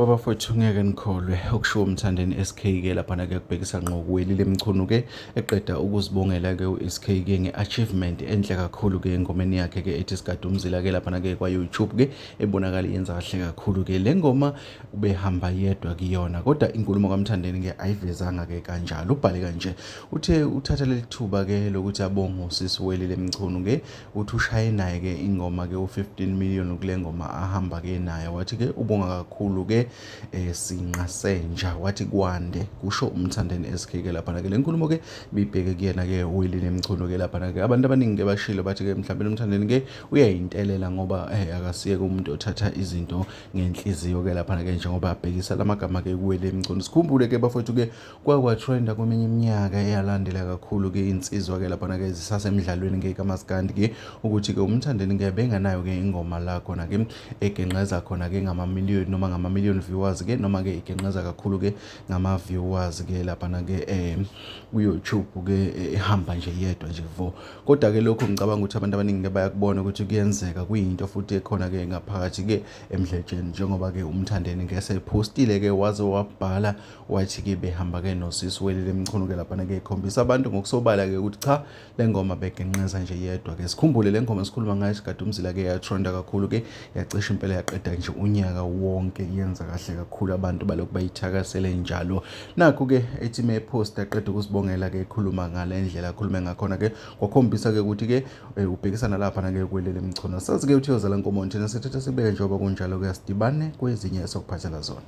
Wabafowethu ngeke nikholwe okushiwo uMthandeni SK-ke laphana-ke kubhekisa ngokuwelile Mchunu-ke eqeda ukuzibongela-ke u-SK-ke nge-achievement enhle kakhulu-ke engomeni yakhe-ke ethi Sigade Umzila-ke laphana-ke kwa-YouTube-ke ebonakala yenza kahle kakhulu-ke. Le ngoma ubehamba yedwa kuyona, kodwa inkulumo kaMthandeni-ke ayivezanga-ke kanjalo. Ubhale kanje, uthe uthatha leli thuba-ke lokuthi abonge usisi uWelile Mchunu-ke, uthi ushaye naye-ke ingoma-ke u-15 million kule ngoma ahamba-ke naye. Wathi-ke ubonga kakhulu-ke sinqa senja, wathi kwande kusho uMthandeni SK-ke laphana-ke. Le nkulumo-ke bibheke kuyena-ke uWelile Mchunu-ke laphana-ke. Abantu abaningi-ke bashilo bathi-ke mhlawumbe uMthandeni-ke uyayintelela ngoba akasiyeke umuntu othatha izinto ngenhliziyo-ke laphana-ke, njengoba abhekisa lamagama-ke kuWelile Mchunu. Sikhumbule-ke bafowethu-ke kwakwa-trenda kweminye iminyaka eyalandela kakhulu-ke insizwa-ke laphana-ke zisasemdlalweni-ke kamaskandi-ke ukuthi-ke uMthandeni-ke benganayo-ke ingoma la khona-ke egenqeza khona-ke ngama-million noma ngama-million viewers-ke noma-ke igenqeza kakhulu-ke ngama-viewers-ke laphana-ke ku-YouTube-ke ehamba nje yedwa nje vo. Kodwa-ke lokho ngicabanga ukuthi abantu abaningi bayakubona ukuthi kuyenzeka, kuyinto futhi ekhona-ke ngaphakathi-ke emdlejeni, njengoba-ke uMthandeni-ke esephostile-ke waze wabhala wathi-ke behamba-ke nosisi uWelile Mchunu-ke laphana-ke ekhombisa abantu ngokusobala-ke ukuthi cha, le ngoma begenqeza nje yedwa-ke. Sikhumbule le ngoma esikhuluma ngayo Sigade Umzila-ke yatrenda kakhulu-ke, yacisha impela yaqeda nje unyaka wonke, yenza kahle kakhulu, abantu balokhu bayithakasele njalo. Nakhu-ke ethi mayephosta aqeda ukuzibongela-ke ekhuluma ngale ndlela akhulume ngakhona-ke, kwakhombisa-ke ukuthi-ke ubhekisana laphana-ke kuWelile Mchunu. Sazi-ke ukuthi yozala Nkomo thina sithatha sibeke njengoba kunjalo-ke, asidibane kwezinye esokuphathela zona.